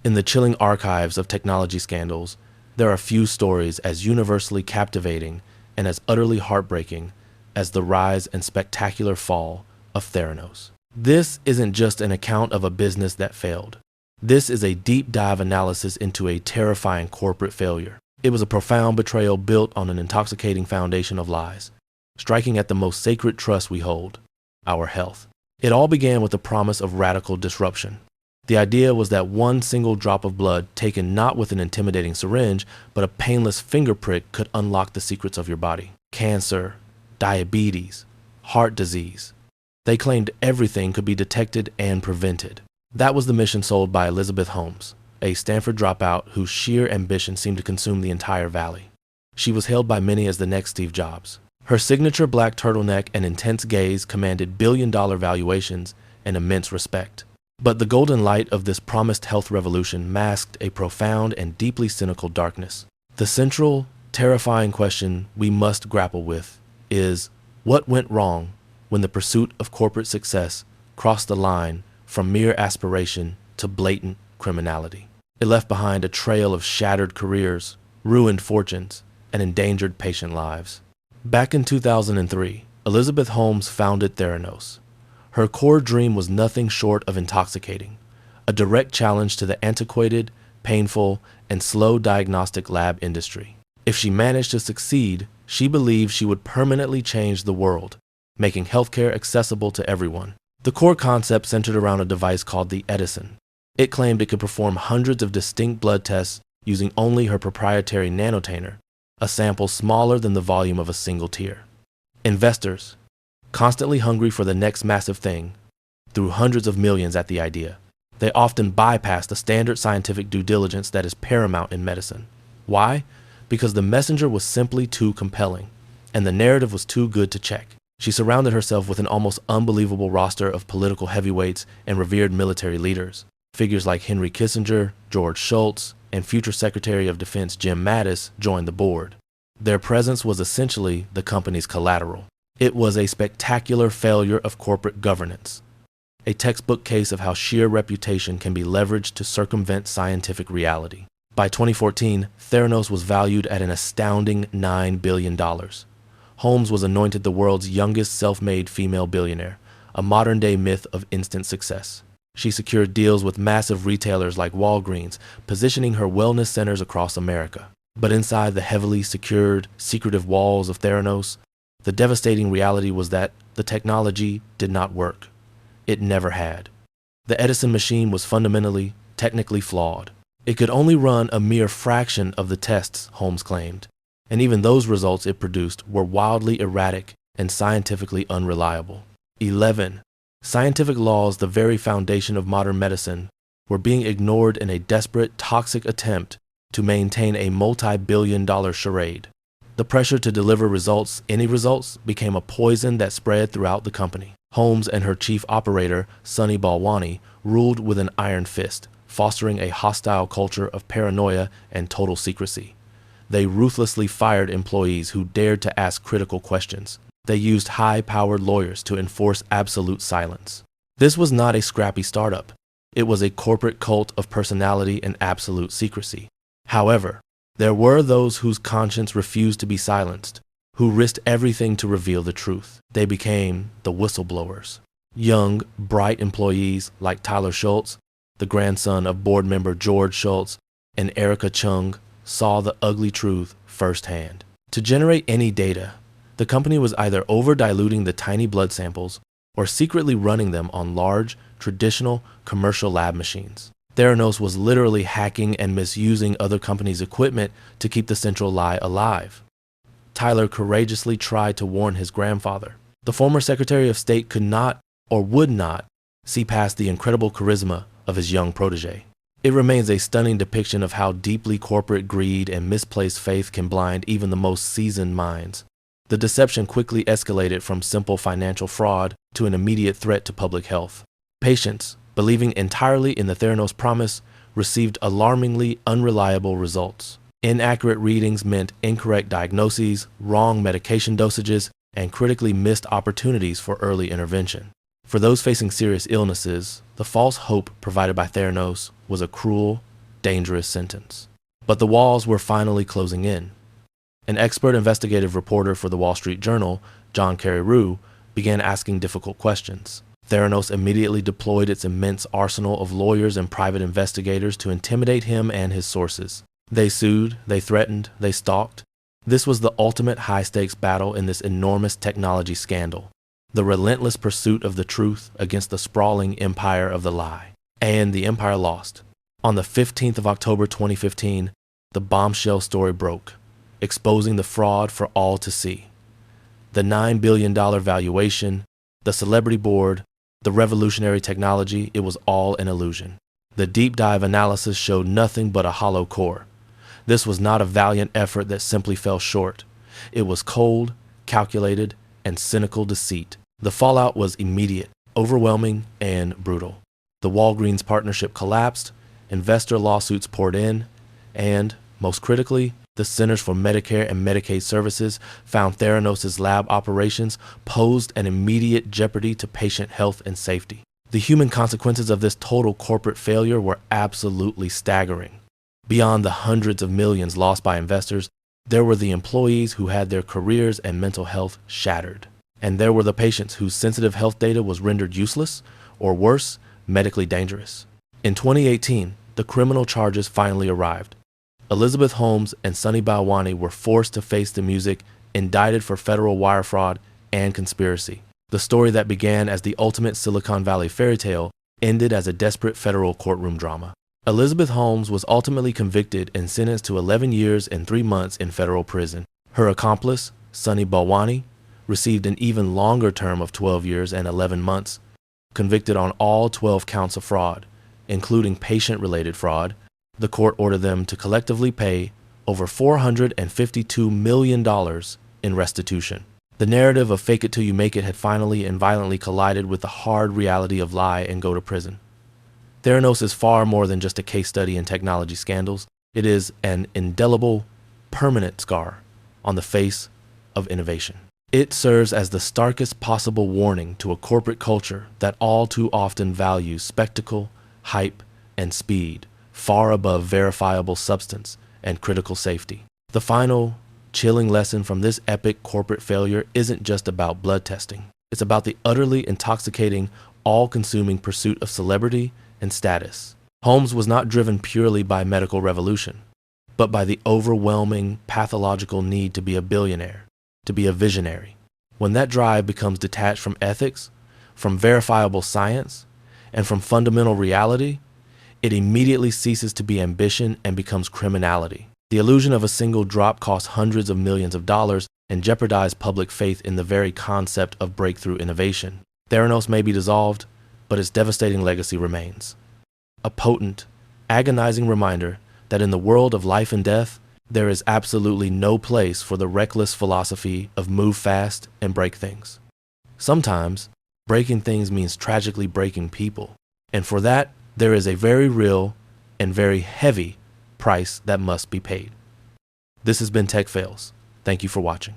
In the chilling archives of technology scandals, there are few stories as universally captivating and as utterly heartbreaking as the rise and spectacular fall of Theranos. This isn't just an account of a business that failed. This is a deep dive analysis into a terrifying corporate failure. It was a profound betrayal built on an intoxicating foundation of lies, striking at the most sacred trust we hold, our health. It all began with the promise of radical disruption. The idea was that one single drop of blood, taken not with an intimidating syringe, but a painless finger prick, could unlock the secrets of your body. Cancer, diabetes, heart disease. They claimed everything could be detected and prevented. That was the mission sold by Elizabeth Holmes, a Stanford dropout whose sheer ambition seemed to consume the entire valley. She was hailed by many as the next Steve Jobs. Her signature black turtleneck and intense gaze commanded billion-dollar valuations and immense respect. But the golden light of this promised health revolution masked a profound and deeply cynical darkness. The central, terrifying question we must grapple with is, what went wrong when the pursuit of corporate success crossed the line from mere aspiration to blatant criminality? It left behind a trail of shattered careers, ruined fortunes, and endangered patient lives. Back in 2003, Elizabeth Holmes founded Theranos. Her core dream was nothing short of intoxicating, a direct challenge to the antiquated, painful, and slow diagnostic lab industry. If she managed to succeed, she believed she would permanently change the world, making healthcare accessible to everyone. The core concept centered around a device called the Edison. It claimed it could perform hundreds of distinct blood tests using only her proprietary nanotainer, a sample smaller than the volume of a single tear. Investors, constantly hungry for the next massive thing, threw hundreds of millions at the idea. They often bypassed the standard scientific due diligence that is paramount in medicine. Why? Because the messenger was simply too compelling, and the narrative was too good to check. She surrounded herself with an almost unbelievable roster of political heavyweights and revered military leaders. Figures like Henry Kissinger, George Shultz, and future Secretary of Defense Jim Mattis joined the board. Their presence was essentially the company's collateral. It was a spectacular failure of corporate governance, a textbook case of how sheer reputation can be leveraged to circumvent scientific reality. By 2014, Theranos was valued at an astounding $9 billion. Holmes was anointed the world's youngest self-made female billionaire, a modern-day myth of instant success. She secured deals with massive retailers like Walgreens, positioning her wellness centers across America. But inside the heavily secured, secretive walls of Theranos, the devastating reality was that the technology did not work. It never had. The Edison machine was fundamentally, technically flawed. It could only run a mere fraction of the tests, Holmes claimed, and even those results it produced were wildly erratic and scientifically unreliable. 11. Scientific laws, the very foundation of modern medicine, were being ignored in a desperate, toxic attempt to maintain a multi-billion-dollar charade. The pressure to deliver results, any results, became a poison that spread throughout the company. Holmes and her chief operator, Sunny Balwani, ruled with an iron fist, fostering a hostile culture of paranoia and total secrecy. They ruthlessly fired employees who dared to ask critical questions. They used high-powered lawyers to enforce absolute silence. This was not a scrappy startup. It was a corporate cult of personality and absolute secrecy. However, there were those whose conscience refused to be silenced, who risked everything to reveal the truth. They became the whistleblowers. Young, bright employees like Tyler Schultz, the grandson of board member George Schultz, and Erica Chung saw the ugly truth firsthand. To generate any data, the company was either over-diluting the tiny blood samples or secretly running them on large, traditional, commercial lab machines. Theranos was literally hacking and misusing other companies' equipment to keep the central lie alive. Tyler courageously tried to warn his grandfather. The former Secretary of State could not or would not see past the incredible charisma of his young protege. It remains a stunning depiction of how deeply corporate greed and misplaced faith can blind even the most seasoned minds. The deception quickly escalated from simple financial fraud to an immediate threat to public health. Patients, believing entirely in the Theranos promise, received alarmingly unreliable results. Inaccurate readings meant incorrect diagnoses, wrong medication dosages, and critically missed opportunities for early intervention. For those facing serious illnesses, the false hope provided by Theranos was a cruel, dangerous sentence. But the walls were finally closing in. An expert investigative reporter for the Wall Street Journal, John Carreyrou, began asking difficult questions. Theranos immediately deployed its immense arsenal of lawyers and private investigators to intimidate him and his sources. They sued, they threatened, they stalked. This was the ultimate high-stakes battle in this enormous technology scandal, the relentless pursuit of the truth against the sprawling empire of the lie. And the empire lost. On the 15th of October 2015, the bombshell story broke, exposing the fraud for all to see. The $9 billion valuation, the celebrity board, the revolutionary technology, it was all an illusion. The deep dive analysis showed nothing but a hollow core. This was not a valiant effort that simply fell short. It was cold, calculated, and cynical deceit. The fallout was immediate, overwhelming, and brutal. The Walgreens partnership collapsed, investor lawsuits poured in, and, most critically, the Centers for Medicare and Medicaid Services found Theranos' lab operations posed an immediate jeopardy to patient health and safety. The human consequences of this total corporate failure were absolutely staggering. Beyond the hundreds of millions lost by investors, there were the employees who had their careers and mental health shattered. And there were the patients whose sensitive health data was rendered useless, or worse, medically dangerous. In 2018, the criminal charges finally arrived. Elizabeth Holmes and Sunny Balwani were forced to face the music, indicted for federal wire fraud and conspiracy. The story that began as the ultimate Silicon Valley fairy tale ended as a desperate federal courtroom drama. Elizabeth Holmes was ultimately convicted and sentenced to 11 years and 3 months in federal prison. Her accomplice, Sunny Balwani, received an even longer term of 12 years and 11 months, convicted on all 12 counts of fraud, including patient-related fraud. The court ordered them to collectively pay over $452 million in restitution. The narrative of fake it till you make it had finally and violently collided with the hard reality of lie and go to prison. Theranos is far more than just a case study in technology scandals. It is an indelible, permanent scar on the face of innovation. It serves as the starkest possible warning to a corporate culture that all too often values spectacle, hype, and speed far above verifiable substance and critical safety. The final, chilling lesson from this epic corporate failure isn't just about blood testing. It's about the utterly intoxicating, all-consuming pursuit of celebrity and status. Holmes was not driven purely by medical revolution, but by the overwhelming pathological need to be a billionaire, to be a visionary. When that drive becomes detached from ethics, from verifiable science, and from fundamental reality, it immediately ceases to be ambition and becomes criminality. The illusion of a single drop costs hundreds of millions of dollars and jeopardized public faith in the very concept of breakthrough innovation. Theranos may be dissolved, but its devastating legacy remains. A potent, agonizing reminder that in the world of life and death, there is absolutely no place for the reckless philosophy of move fast and break things. Sometimes, breaking things means tragically breaking people, and for that, there is a very real and very heavy price that must be paid. This has been Tech Fails. Thank you for watching.